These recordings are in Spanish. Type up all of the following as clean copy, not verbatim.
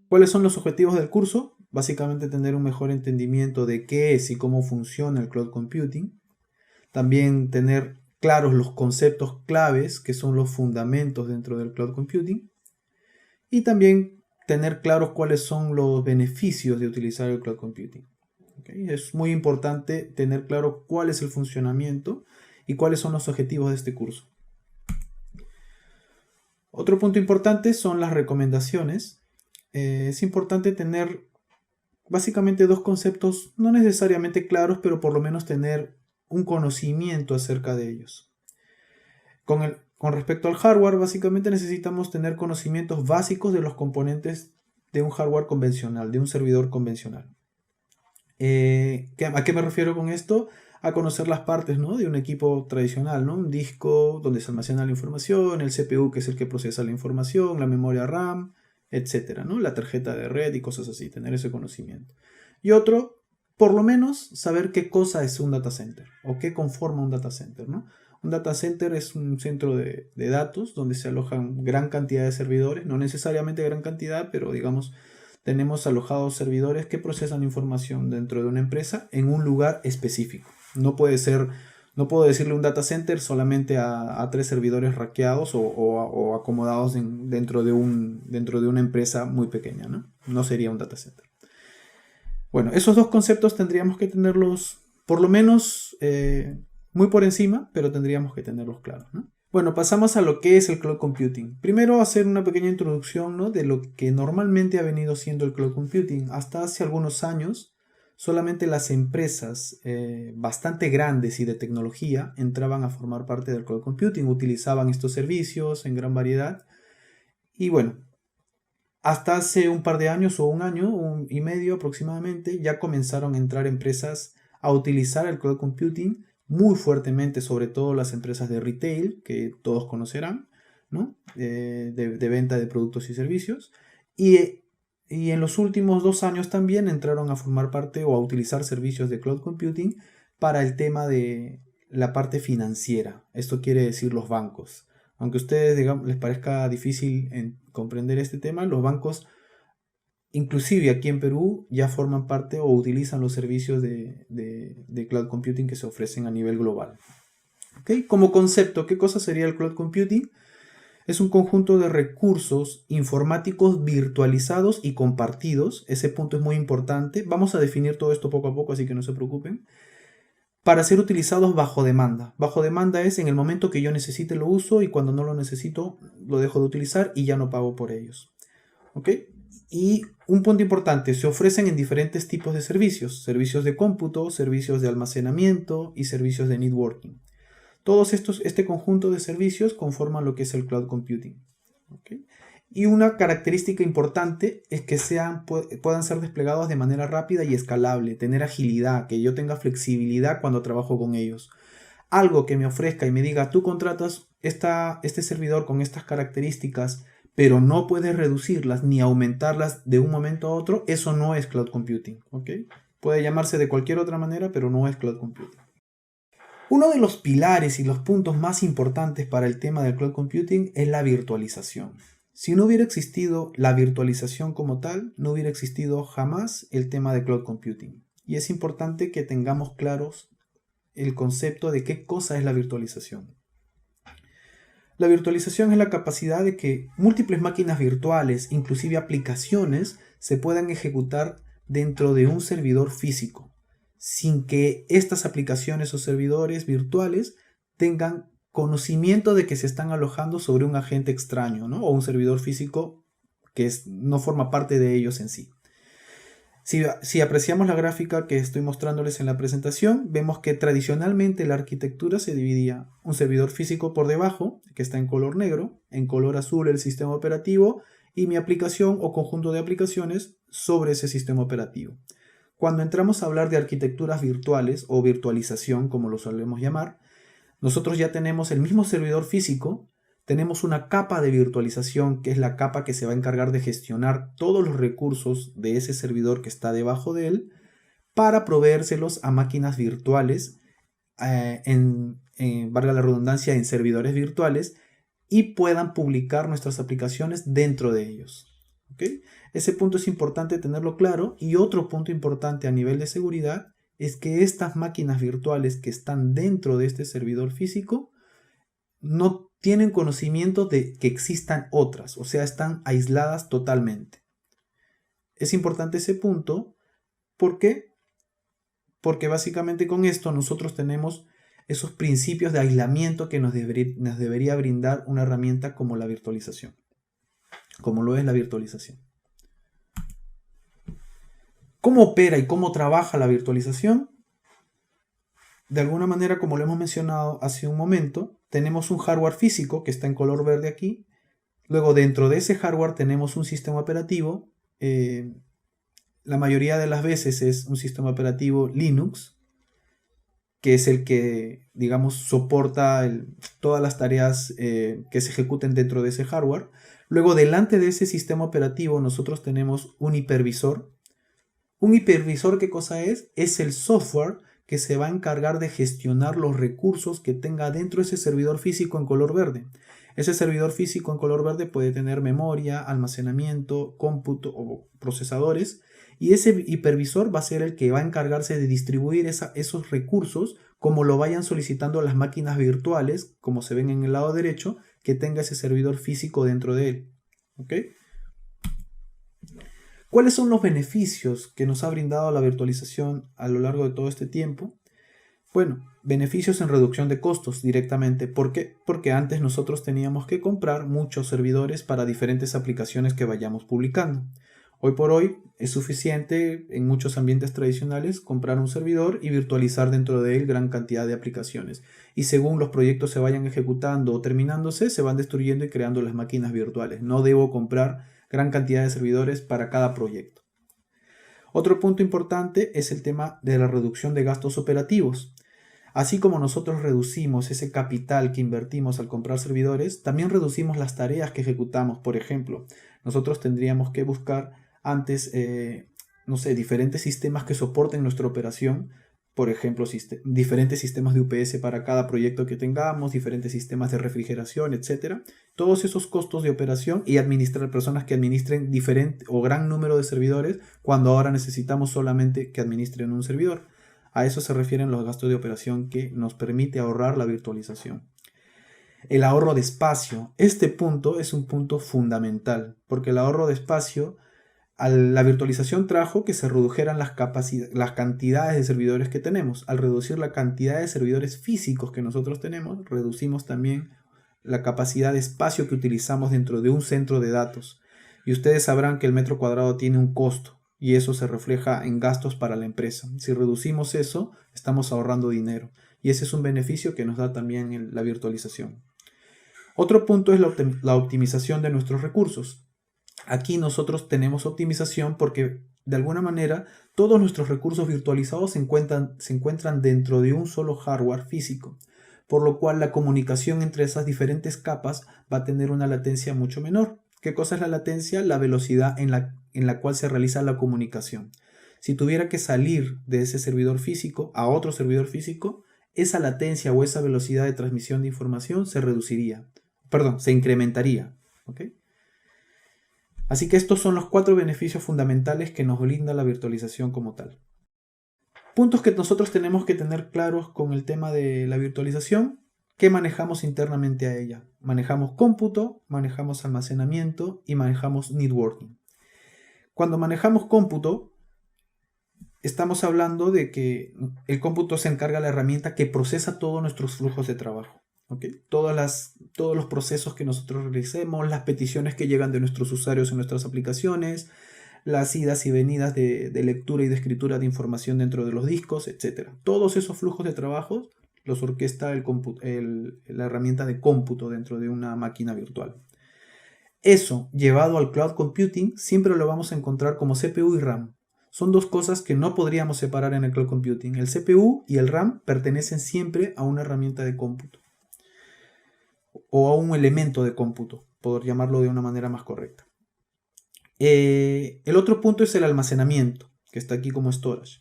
¿Cuáles son los objetivos del curso? Básicamente tener un mejor entendimiento de qué es y cómo funciona el cloud computing. También tener claros los conceptos claves, que son los fundamentos dentro del cloud computing. Y también tener claros cuáles son los beneficios de utilizar el cloud computing. ¿Okay? Es muy importante tener claro cuál es el funcionamiento y cuáles son los objetivos de este curso. Otro punto importante son las recomendaciones. Es importante tener básicamente dos conceptos no necesariamente claros, pero por lo menos tener un conocimiento acerca de ellos. Con respecto al hardware, básicamente necesitamos tener conocimientos básicos de los componentes de un hardware convencional, de un servidor convencional. ¿A qué me refiero con esto? A conocer las partes, ¿no?, de un equipo tradicional, ¿no? Un disco donde se almacena la información, el CPU que es el que procesa la información, la memoria RAM, etcétera, ¿no? La tarjeta de red y cosas así, tener ese conocimiento. Y otro, por lo menos saber qué cosa es un data center o qué conforma un data center, ¿no? Un data center es un centro de datos donde se alojan gran cantidad de servidores, no necesariamente gran cantidad, pero digamos tenemos alojados servidores que procesan información dentro de una empresa en un lugar específico. No puedo decirle un data center solamente a 3 servidores raqueados o acomodados dentro de una empresa muy pequeña, ¿no? No sería un data center. Bueno, esos dos conceptos tendríamos que tenerlos por lo menos muy por encima, pero tendríamos que tenerlos claros, ¿no? Bueno, pasamos a lo que es el cloud computing. Primero hacer una pequeña introducción, ¿no?, de lo que normalmente ha venido siendo el cloud computing. Hasta hace algunos años, solamente las empresas bastante grandes y de tecnología entraban a formar parte del cloud computing, utilizaban estos servicios en gran variedad. Y bueno, hasta hace un par de años o un año y medio aproximadamente, ya comenzaron a entrar empresas a utilizar el cloud computing muy fuertemente, sobre todo las empresas de retail, que todos conocerán, ¿no? De venta de productos y servicios. Y en los últimos 2 años también entraron a formar parte o a utilizar servicios de cloud computing para el tema de la parte financiera. Esto quiere decir los bancos. Aunque a ustedes, digamos, les parezca difícil comprender este tema, los bancos, inclusive aquí en Perú, ya forman parte o utilizan los servicios de cloud computing que se ofrecen a nivel global. ¿Okay? Como concepto, ¿qué cosa sería el cloud computing? Es un conjunto de recursos informáticos virtualizados y compartidos. Ese punto es muy importante. Vamos a definir todo esto poco a poco, así que no se preocupen. Para ser utilizados bajo demanda. Bajo demanda es en el momento que yo necesite lo uso y cuando no lo necesito lo dejo de utilizar y ya no pago por ellos. ¿Ok? Y un punto importante, se ofrecen en diferentes tipos de servicios. Servicios de cómputo, servicios de almacenamiento y servicios de networking. Todos este conjunto de servicios conforman lo que es el cloud computing. ¿Okay? Y una característica importante es que puedan ser desplegados de manera rápida y escalable, tener agilidad, que yo tenga flexibilidad cuando trabajo con ellos. Algo que me ofrezca y me diga, tú contratas este servidor con estas características, pero no puedes reducirlas ni aumentarlas de un momento a otro, eso no es cloud computing. ¿Okay? Puede llamarse de cualquier otra manera, pero no es cloud computing. Uno de los pilares y los puntos más importantes para el tema del cloud computing es la virtualización. Si no hubiera existido la virtualización como tal, no hubiera existido jamás el tema de cloud computing. Y es importante que tengamos claros el concepto de qué cosa es la virtualización. La virtualización es la capacidad de que múltiples máquinas virtuales, inclusive aplicaciones, se puedan ejecutar dentro de un servidor físico, sin que estas aplicaciones o servidores virtuales tengan conocimiento de que se están alojando sobre un agente extraño, ¿no? O un servidor físico que no forma parte de ellos en sí. Si apreciamos la gráfica que estoy mostrándoles en la presentación, vemos que tradicionalmente la arquitectura se dividía un servidor físico por debajo, que está en color negro, en color azul el sistema operativo y mi aplicación o conjunto de aplicaciones sobre ese sistema operativo. Cuando entramos a hablar de arquitecturas virtuales o virtualización, como lo solemos llamar, nosotros ya tenemos el mismo servidor físico, tenemos una capa de virtualización que es la capa que se va a encargar de gestionar todos los recursos de ese servidor que está debajo de él para proveérselos a máquinas virtuales, valga la redundancia, en servidores virtuales y puedan publicar nuestras aplicaciones dentro de ellos. ¿ok? Ese punto es importante tenerlo claro. Y otro punto importante a nivel de seguridad es que estas máquinas virtuales que están dentro de este servidor físico no tienen conocimiento de que existan otras, o sea, están aisladas totalmente. Es importante ese punto. ¿Por qué? Porque básicamente con esto nosotros tenemos esos principios de aislamiento que nos debería brindar una herramienta como la virtualización, como lo es la virtualización. ¿Cómo opera y cómo trabaja la virtualización? De alguna manera, como lo hemos mencionado hace un momento, tenemos un hardware físico que está en color verde aquí. Luego, dentro de ese hardware tenemos un sistema operativo. La mayoría de las veces es un sistema operativo Linux, que es el que, digamos, soporta todas las tareas que se ejecuten dentro de ese hardware. Luego, delante de ese sistema operativo, nosotros tenemos un hipervisor. ¿Un hipervisor qué cosa es? Es el software que se va a encargar de gestionar los recursos que tenga dentro ese servidor físico en color verde. Ese servidor físico en color verde puede tener memoria, almacenamiento, cómputo o procesadores. Y ese hipervisor va a ser el que va a encargarse de distribuir esos recursos como lo vayan solicitando las máquinas virtuales, como se ven en el lado derecho, que tenga ese servidor físico dentro de él. ¿Ok? ¿Cuáles son los beneficios que nos ha brindado la virtualización a lo largo de todo este tiempo? Bueno, beneficios en reducción de costos directamente. ¿Por qué? Porque antes nosotros teníamos que comprar muchos servidores para diferentes aplicaciones que vayamos publicando. Hoy por hoy es suficiente en muchos ambientes tradicionales comprar un servidor y virtualizar dentro de él gran cantidad de aplicaciones. Y según los proyectos se vayan ejecutando o terminándose, se van destruyendo y creando las máquinas virtuales. No debo comprar gran cantidad de servidores para cada proyecto. Otro punto importante es el tema de la reducción de gastos operativos. Así como nosotros reducimos ese capital que invertimos al comprar servidores, también reducimos las tareas que ejecutamos. Por ejemplo, nosotros tendríamos que buscar antes, no sé, diferentes sistemas que soporten nuestra operación. Por ejemplo, diferentes sistemas de UPS para cada proyecto que tengamos, diferentes sistemas de refrigeración, etc. Todos esos costos de operación y administrar personas que administren diferente o gran número de servidores cuando ahora necesitamos solamente que administren un servidor. A eso se refieren los gastos de operación que nos permite ahorrar la virtualización. El ahorro de espacio. Este punto es un punto fundamental porque el ahorro de espacio, la virtualización trajo que se redujeran las cantidades de servidores que tenemos. Al reducir la cantidad de servidores físicos que nosotros tenemos, reducimos también la capacidad de espacio que utilizamos dentro de un centro de datos. Y ustedes sabrán que el metro cuadrado tiene un costo y eso se refleja en gastos para la empresa. Si reducimos eso, estamos ahorrando dinero. Y ese es un beneficio que nos da también la virtualización. Otro punto es la optimización de nuestros recursos. Aquí nosotros tenemos optimización porque de alguna manera todos nuestros recursos virtualizados se encuentran dentro de un solo hardware físico, por lo cual la comunicación entre esas diferentes capas va a tener una latencia mucho menor. ¿Qué cosa es la latencia? La velocidad en la cual se realiza la comunicación. Si tuviera que salir de ese servidor físico a otro servidor físico, esa latencia o esa velocidad de transmisión de información se incrementaría. ¿Ok? Así que estos son los 4 beneficios fundamentales que nos brinda la virtualización como tal. Puntos que nosotros tenemos que tener claros con el tema de la virtualización. ¿Qué manejamos internamente a ella? Manejamos cómputo, manejamos almacenamiento y manejamos networking. Cuando manejamos cómputo, estamos hablando de que el cómputo se encarga de la herramienta que procesa todos nuestros flujos de trabajo. ¿Okay? Todos los procesos que nosotros realicemos, las peticiones que llegan de nuestros usuarios en nuestras aplicaciones, las idas y venidas de lectura y de escritura de información dentro de los discos, etc. Todos esos flujos de trabajo los orquesta la herramienta de cómputo dentro de una máquina virtual. Eso, llevado al cloud computing, siempre lo vamos a encontrar como CPU y RAM. Son dos cosas que no podríamos separar en el cloud computing. El CPU y el RAM pertenecen siempre a una herramienta de cómputo o a un elemento de cómputo, por llamarlo de una manera más correcta. El otro punto es el almacenamiento, que está aquí como storage.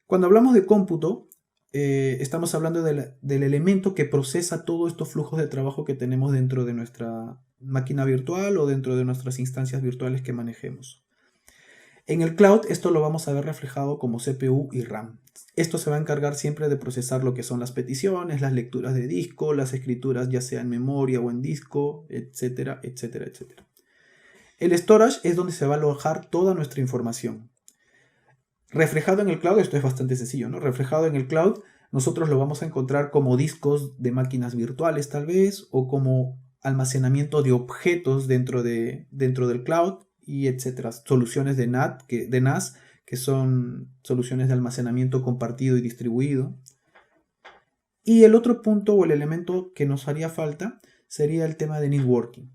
Cuando hablamos de cómputo, estamos hablando del elemento que procesa todos estos flujos de trabajo que tenemos dentro de nuestra máquina virtual o dentro de nuestras instancias virtuales que manejemos. En el cloud esto lo vamos a ver reflejado como CPU y RAM. Esto se va a encargar siempre de procesar lo que son las peticiones, las lecturas de disco, las escrituras ya sea en memoria o en disco, etcétera, etcétera, etcétera. El storage es donde se va a alojar toda nuestra información. Reflejado en el cloud, esto es bastante sencillo, ¿no? Reflejado en el cloud, nosotros lo vamos a encontrar como discos de máquinas virtuales tal vez, o como almacenamiento de objetos dentro del cloud, y etcétera. Soluciones de NAS, que son soluciones de almacenamiento compartido y distribuido. Y el otro punto o el elemento que nos haría falta sería el tema de networking.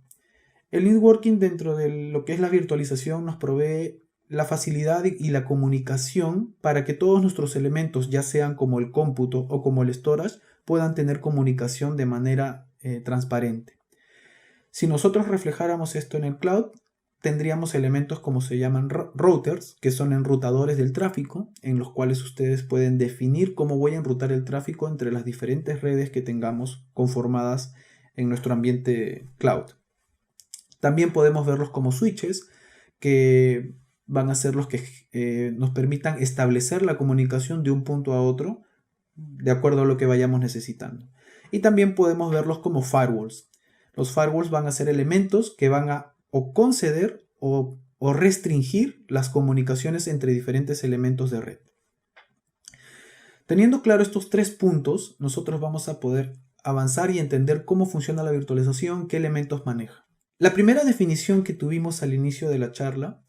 El networking dentro de lo que es la virtualización nos provee la facilidad y la comunicación para que todos nuestros elementos, ya sean como el cómputo o como el storage, puedan tener comunicación de manera transparente. Si nosotros reflejáramos esto en el cloud, tendríamos elementos como se llaman routers, que son enrutadores del tráfico, en los cuales ustedes pueden definir cómo voy a enrutar el tráfico entre las diferentes redes que tengamos conformadas en nuestro ambiente cloud. También podemos verlos como switches, que van a ser los que nos permitan establecer la comunicación de un punto a otro de acuerdo a lo que vayamos necesitando. Y también podemos verlos como firewalls. Los firewalls van a ser elementos que van a o conceder o restringir las comunicaciones entre diferentes elementos de red. Teniendo claro estos tres puntos, nosotros vamos a poder avanzar y entender cómo funciona la virtualización, qué elementos maneja. La primera definición que tuvimos al inicio de la charla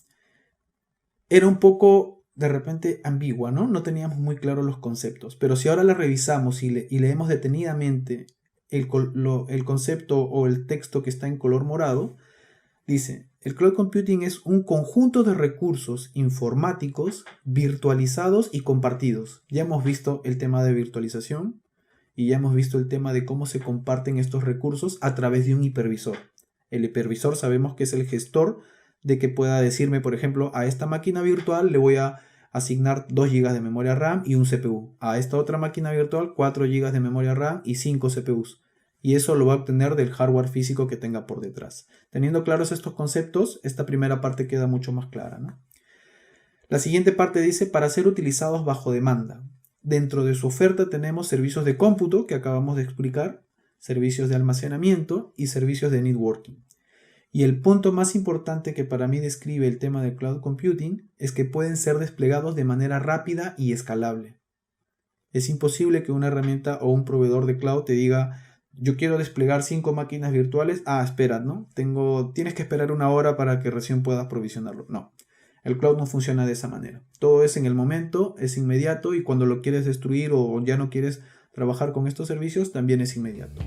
era un poco de repente ambigua, ¿no? No teníamos muy claros los conceptos, pero si ahora la revisamos y leemos detenidamente el concepto o el texto que está en color morado, dice: el cloud computing es un conjunto de recursos informáticos virtualizados y compartidos. Ya hemos visto el tema de virtualización y ya hemos visto el tema de cómo se comparten estos recursos a través de un hipervisor. El hipervisor sabemos que es el gestor de que pueda decirme, por ejemplo, a esta máquina virtual le voy a asignar 2 GB de memoria RAM y un CPU. A esta otra máquina virtual 4 GB de memoria RAM y 5 CPUs. Y eso lo va a obtener del hardware físico que tenga por detrás. Teniendo claros estos conceptos, esta primera parte queda mucho más clara, ¿no? La siguiente parte dice: para ser utilizados bajo demanda. Dentro de su oferta tenemos servicios de cómputo, que acabamos de explicar, servicios de almacenamiento y servicios de networking. Y el punto más importante que para mí describe el tema del cloud computing es que pueden ser desplegados de manera rápida y escalable. Es imposible que una herramienta o un proveedor de cloud te diga: yo quiero desplegar 5 máquinas virtuales. Espera, ¿no? Tienes que esperar 1 hora para que recién puedas provisionarlo. No, el cloud no funciona de esa manera. Todo es en el momento, es inmediato, y cuando lo quieres destruir o ya no quieres trabajar con estos servicios, también es inmediato.